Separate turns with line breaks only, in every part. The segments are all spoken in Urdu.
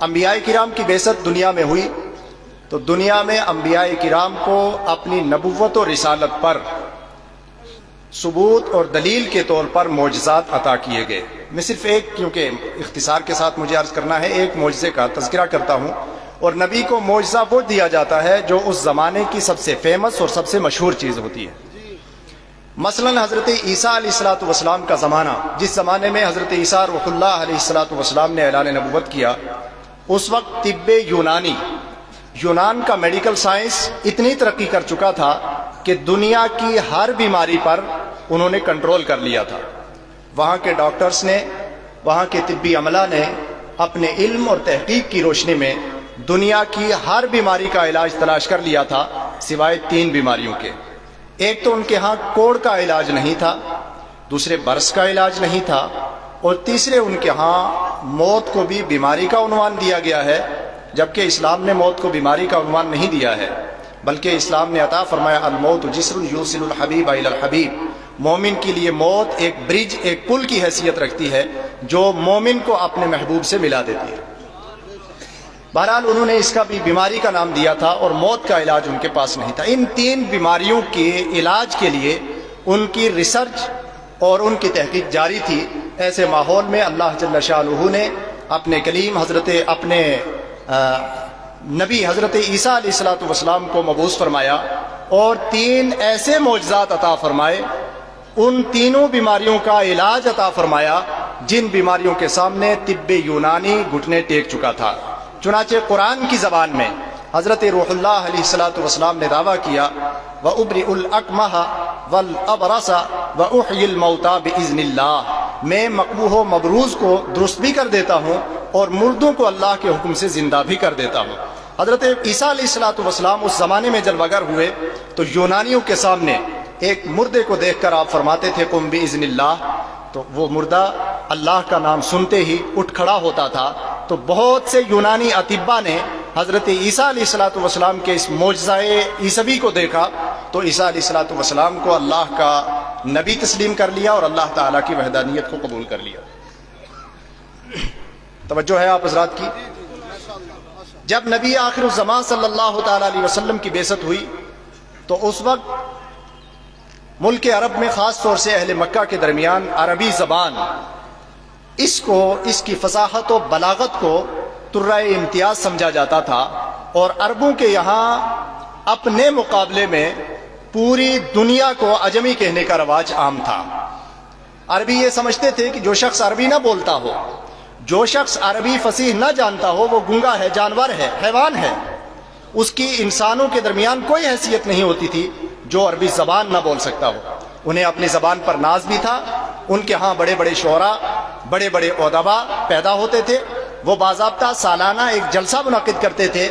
انبیاء کرام کی بعثت دنیا میں ہوئی تو دنیا میں انبیاء کرام کو اپنی نبوت و رسالت پر ثبوت اور دلیل کے طور پر معجزات عطا کیے گئے۔ میں صرف ایک، کیونکہ اختصار کے ساتھ مجھے عرض کرنا ہے، ایک معجزے کا تذکرہ کرتا ہوں۔ اور نبی کو معجزہ وہ دیا جاتا ہے جو اس زمانے کی سب سے فیمس اور سب سے مشہور چیز ہوتی ہے۔ مثلا حضرت عیسیٰ علیہ السلام کا زمانہ، جس زمانے میں حضرت عیسیٰ روح اللہ علیہ السلام نے اعلان نبوت کیا، اس وقت طب یونان کا میڈیکل سائنس اتنی ترقی کر چکا تھا کہ دنیا کی ہر بیماری پر انہوں نے کنٹرول کر لیا تھا۔ وہاں کے ڈاکٹرز نے، وہاں کے طبی عملہ نے اپنے علم اور تحقیق کی روشنی میں دنیا کی ہر بیماری کا علاج تلاش کر لیا تھا، سوائے 3 بیماریوں کے۔ ایک تو ان کے ہاں کوڑ کا علاج نہیں تھا، دوسرے برس کا علاج نہیں تھا، اور تیسرے ان کے ہاں موت کو بھی بیماری کا عنوان دیا گیا ہے، جبکہ اسلام نے موت کو بیماری کا عنوان نہیں دیا ہے، بلکہ اسلام نے عطا فرمایا الموت جسر یوصل الحبیب الی الحبیب۔ مومن کے لیے موت ایک برج، ایک پل کی حیثیت رکھتی ہے جو مومن کو اپنے محبوب سے ملا دیتی ہے۔ بہرحال انہوں نے اس کا بھی بیماری کا نام دیا تھا، اور موت کا علاج ان کے پاس نہیں تھا۔ ان 3 بیماریوں کے علاج کے لیے ان کی ریسرچ اور ان کی تحقیق جاری تھی۔ ایسے ماحول میں اللہ جل شانہ نے اپنے کلیم اپنے نبی حضرت عیسیٰ علیہ السلام کو مبعوث فرمایا اور 3 ایسے معجزات عطا فرمائے، ان تینوں بیماریوں کا علاج عطا فرمایا جن بیماریوں کے سامنے طب یونانی گھٹنے ٹیک چکا تھا۔ چنانچہ قرآن کی زبان میں حضرت روح اللہ علیہ السلام نے دعویٰ کیا وَأُبْرِئُ الْأَكْمَحَ وَالْأَبْرَصَ وَأُحْيِي الْمَوْتَى بِإِذْنِ اللَّهِ، میں مقبوح و مبروز کو درست بھی کر دیتا ہوں اور مردوں کو اللہ کے حکم سے زندہ بھی کر دیتا ہوں۔ حضرت عیسیٰ علیہ السلام اس زمانے میں جلوہ گر ہوئے تو یونانیوں کے سامنے ایک مردے کو دیکھ کر آپ فرماتے تھے قم بِإِذْنِ اللَّهِ، تو وہ مردہ اللہ کا نام سنتے ہی اٹھ کھڑا ہوتا تھا۔ تو بہت سے یونانی اطباء نے حضرت عیسیٰ علیہ السلام کے اس معجزہ عیسوی کو دیکھا تو عیسیٰ علیہ السلام کو اللہ کا نبی تسلیم کر لیا اور اللہ تعالیٰ کی وحدانیت کو قبول کر لیا۔ توجہ ہے آپ حضرات کی؟ جب نبی آخر الزمان صلی اللہ تعالیٰ علیہ وسلم کی بعثت ہوئی تو اس وقت ملک عرب میں خاص طور سے اہل مکہ کے درمیان عربی زبان اس کی فصاحت و بلاغت کو ترہ امتیاز سمجھا جاتا تھا، اور عربوں کے یہاں اپنے مقابلے میں پوری دنیا کو عجمی کہنے کا رواج عام تھا۔ عربی یہ سمجھتے تھے کہ جو شخص عربی نہ بولتا ہو، جو شخص عربی فصیح نہ جانتا ہو، وہ گنگا ہے، جانور ہے، حیوان ہے، اس کی انسانوں کے درمیان کوئی حیثیت نہیں ہوتی تھی جو عربی زبان نہ بول سکتا ہو۔ انہیں اپنی زبان پر ناز بھی تھا۔ ان کے ہاں بڑے بڑے شعراء، بڑے بڑے ادباء پیدا ہوتے تھے۔ وہ باضابطہ سالانہ ایک جلسہ منعقد کرتے تھے،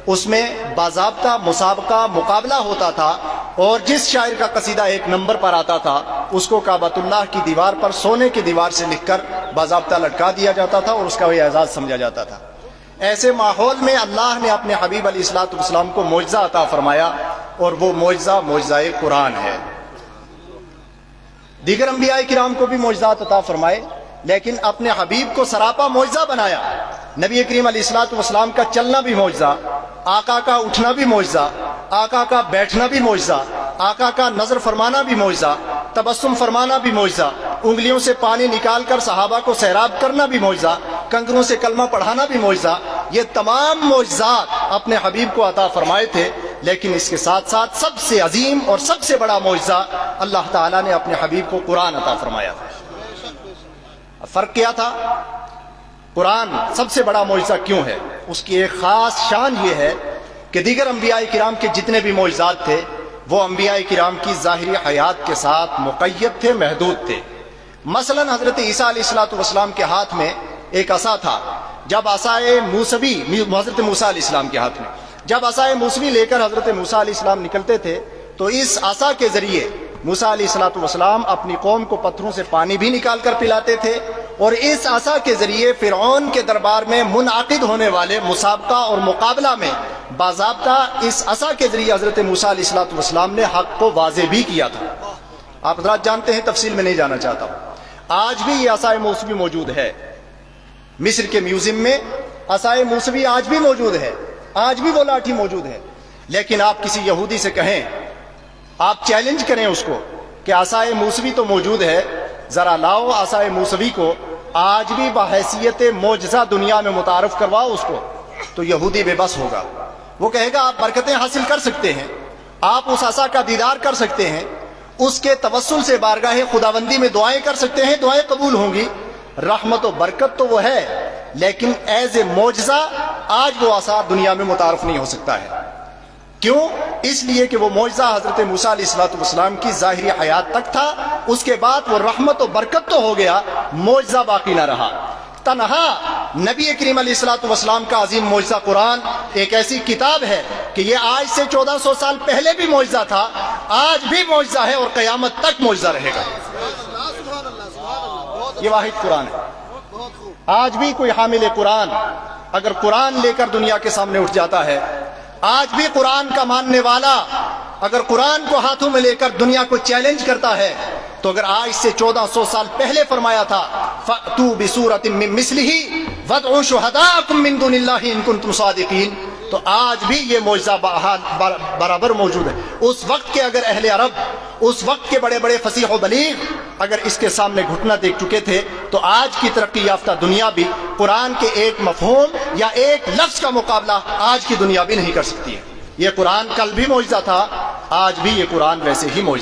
اس میں باضابطہ مسابقہ مقابلہ ہوتا تھا، اور جس شاعر کا قصیدہ 1 نمبر پر آتا تھا اس کو کعبۃ اللہ کی دیوار پر سونے کی دیوار سے لکھ کر باضابطہ لٹکا دیا جاتا تھا اور اس کا وہ اعزاز سمجھا جاتا تھا۔ ایسے ماحول میں اللہ نے اپنے حبیب علیہ السلام کو معجزہ عطا فرمایا، اور وہ معجزہ قرآن ہے۔ دیگر انبیاء کرام کو بھی معجزات عطا فرمائے، لیکن اپنے حبیب کو سراپا معجزہ بنایا۔ نبی کریم علیہ السلام کا چلنا بھی معجزہ، آقا کا اٹھنا بھی معجزہ، آقا کا بیٹھنا بھی معجزہ، آقا کا نظر فرمانا بھی معجزہ، تبسم فرمانا بھی معجزہ، انگلیوں سے پانی نکال کر صحابہ کو سیراب کرنا بھی معجزہ، کنگروں سے کلمہ پڑھانا بھی معجزہ۔ یہ تمام معجزات اپنے حبیب کو عطا فرمائے تھے، لیکن اس کے ساتھ ساتھ سب سے عظیم اور سب سے بڑا معجزہ اللہ تعالیٰ نے اپنے حبیب کو قرآن عطا فرمایا تھا۔ فرق کیا تھا؟ قرآن سب سے بڑا معجزہ کیوں ہے؟ اس کی ایک خاص شان یہ ہے کہ دیگر انبیاء کرام کے جتنے بھی معجزات تھے وہ انبیاء کرام کی ظاہری حیات کے ساتھ مقید تھے، محدود تھے۔ مثلا حضرت عیسیٰ علیہ السلام کے ہاتھ میں ایک عصا تھا۔ جب عصائے موسوی حضرت موسیٰ علیہ السلام کے ہاتھ میں جب عصائے موسوی لے کر حضرت موسیٰ علیہ السلام نکلتے تھے تو اس عصا کے ذریعے موسیٰ علیہ السلام اپنی قوم کو پتھروں سے پانی بھی نکال کر پلاتے تھے، اور اس عصا کے ذریعے فرعون کے دربار میں منعقد ہونے والے مسابقہ اور مقابلہ میں باضابطہ اس عصا کے ذریعے حضرت موسیٰ علیہ السلام نے حق کو واضح بھی کیا تھا۔ آپ حضرات جانتے ہیں، تفصیل میں نہیں جانا چاہتا ہوں، آج بھی یہ عصائے موسوی موجود ہے۔ مصر کے میوزیم میں عصائے موسوی آج بھی موجود ہے، آج بھی وہ لاٹھی موجود ہے، لیکن آپ کسی یہودی سے کہیں، آپ چیلنج کریں اس کو کہ عصائے موسوی تو موجود ہے، ذرا لاؤ عصائے موسوی کو آج بھی بحیثیت معجزہ دنیا میں متعارف کرواؤ اس کو، تو یہودی بے بس ہوگا۔ وہ کہے گا آپ برکتیں حاصل کر سکتے ہیں، آپ اس عصا کا دیدار کر سکتے ہیں، اس کے توسل سے بارگاہ خداوندی میں دعائیں کر سکتے ہیں، دعائیں قبول ہوں گی، رحمت و برکت تو وہ ہے، لیکن ایز اے معجزہ آج وہ عصا دنیا میں متعارف نہیں ہو سکتا ہے۔ کیوں؟ اس لیے کہ وہ معجزہ حضرت موسیٰ علیہ السلام کی ظاہری حیات تک تھا، اس کے بعد وہ رحمت و برکت تو ہو گیا، معجزہ باقی نہ رہا۔ تنہا نبی کریم علیہ السلام کا عظیم معجزہ قرآن ایک ایسی کتاب ہے کہ یہ آج سے 1400 سال پہلے بھی معجزہ تھا، آج بھی معجزہ ہے اور قیامت تک معجزہ رہے گا۔ یہ واحد قرآن ہے۔ آج بھی کوئی حامل قرآن اگر قرآن لے کر دنیا کے سامنے اٹھ جاتا ہے، آج بھی قرآن کا ماننے والا اگر قرآن کو ہاتھوں میں لے کر دنیا کو چیلنج کرتا ہے، تو اگر آج سے 1400 سال پہلے فرمایا تھا فَأْتُوا بِسُورَةٍ مِّن مِّثْلِهِ وَادْعُوا شُهَدَاءَكُم مِّن دُونِ اللَّهِ إِن كُنتُمْ صَادِقِينَ، تو آج بھی یہ معجزہ برابر موجود ہے۔ اس وقت کے اگر اہل عرب، اس وقت کے بڑے بڑے فصیح و بلیغ اگر اس کے سامنے گھٹنا دیکھ چکے تھے، تو آج کی ترقی یافتہ دنیا بھی قرآن کے ایک مفہوم یا ایک لفظ کا مقابلہ آج کی دنیا بھی نہیں کر سکتی ہے۔ یہ قرآن کل بھی معجزہ تھا، آج بھی یہ قرآن ویسے ہی معجزہ